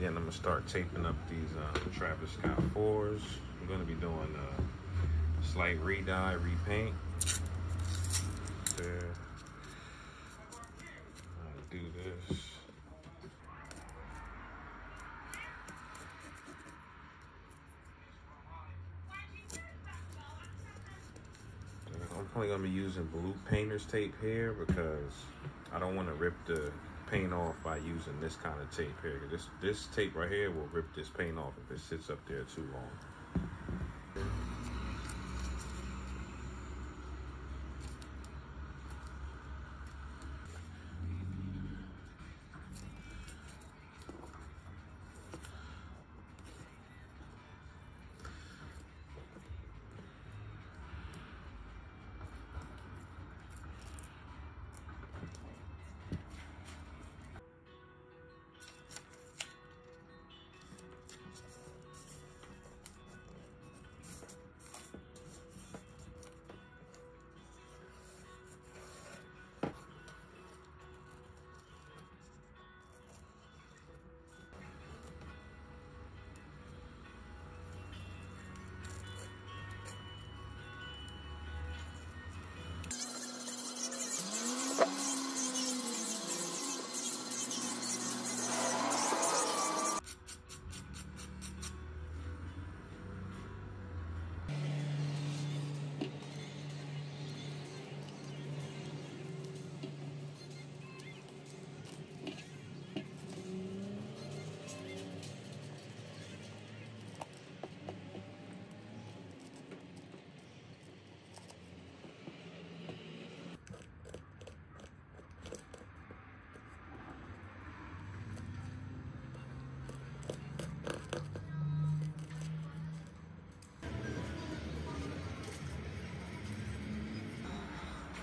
Again, I'm gonna start taping up these Travis Scott 4s. I'm gonna be doing slight redye, repaint. There. I'll do this. I'm probably gonna be using blue painter's tape here because I don't want to rip the paint off by using this kind of tape here. This tape right here will rip this paint off if it sits up there too long.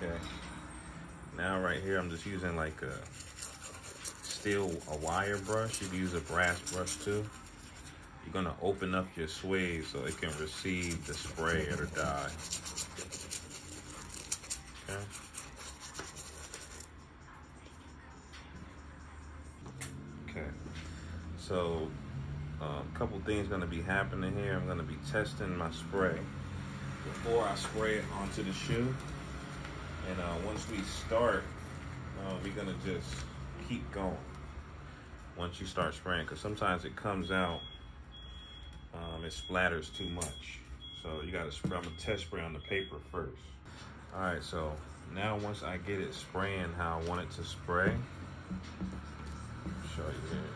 Okay, now right here I'm just using like a wire brush. You can use a brass brush too. You're gonna open up your sway so it can receive the spray or the dye. Okay. Okay, so a couple things gonna be happening here. I'm gonna be testing my spray before I spray it onto the shoe. And once we start, we're gonna just keep going once you start spraying, because sometimes it comes out, it splatters too much. So you gotta spray. I'm gonna test spray on the paper first. All right, so now once I get it spraying how I want it to spray, I'll show you here.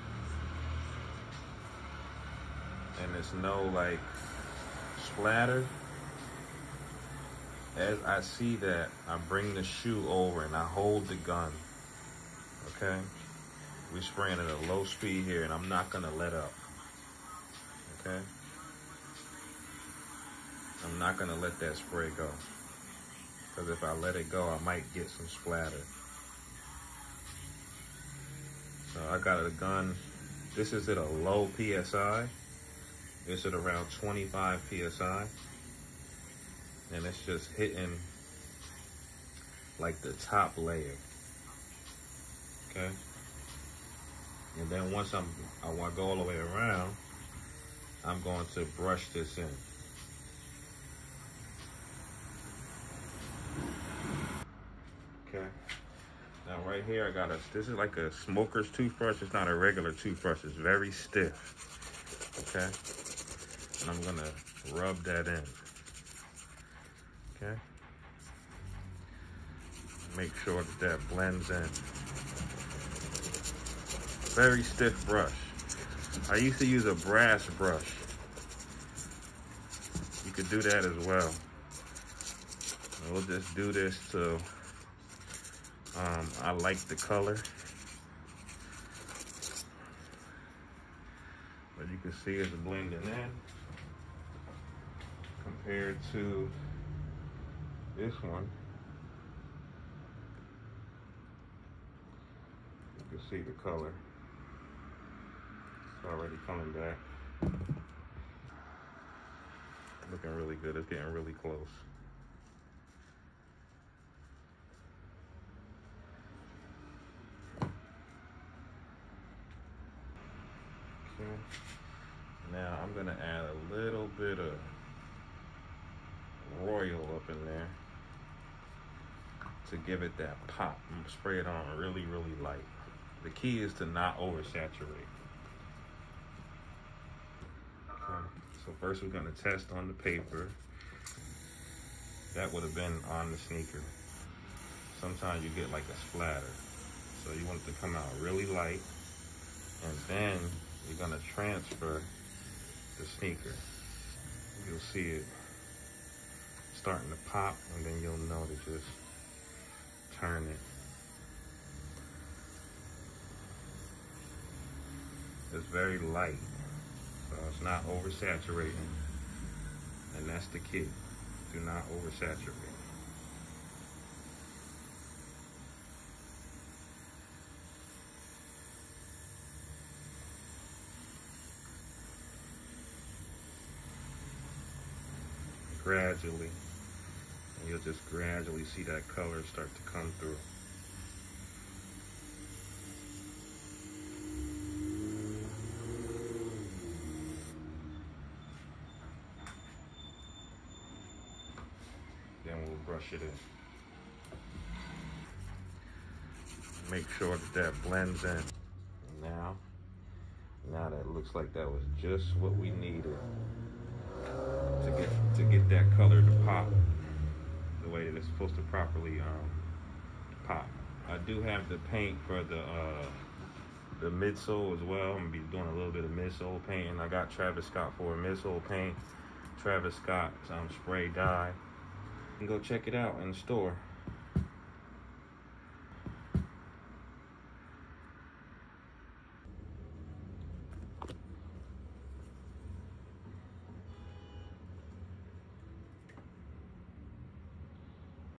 And there's no like splatter. As I see that, I bring the shoe over and I hold the gun, okay? We're spraying at a low speed here and I'm not gonna let up, okay? I'm not gonna let that spray go, because if I let it go, I might get some splatter. So I got a gun. This is at a low PSI. It's at around 25 PSI. And it's just hitting like the top layer, okay? And then once I go all the way around, I'm going to brush this in. Okay. Now right here, this is like a smoker's toothbrush. It's not a regular toothbrush. It's very stiff, okay? And I'm gonna rub that in. Okay. Make sure that blends in. Very stiff brush. I used to use a brass brush. You could do that as well. And we'll just do this till I like the color. But you can see it's blending in compared to this one. You can see the color. It's already coming back. Looking really good. It's getting really close. Okay. Now I'm gonna add a little bit of royal up in there to give it that pop. I'm gonna spray it on really, really light. The key is to not oversaturate. Okay. So first we're gonna test on the paper. That would have been on the sneaker. Sometimes you get like a splatter. So you want it to come out really light. And then you're gonna transfer the sneaker. You'll see it starting to pop, and then you'll know to just turn it. It's very light, so it's not oversaturating. And that's the key. Do not oversaturate. Gradually, and you'll just gradually see that color start to come through. Then we'll brush it in. Make sure that that blends in. Now that looks like that was just what we needed to get that color to pop the way that it's supposed to properly pop. I do have the paint for the midsole as well. I'm gonna be doing a little bit of midsole painting. I got Travis Scott for a midsole paint. Travis Scott spray dye. You can go check it out in the store.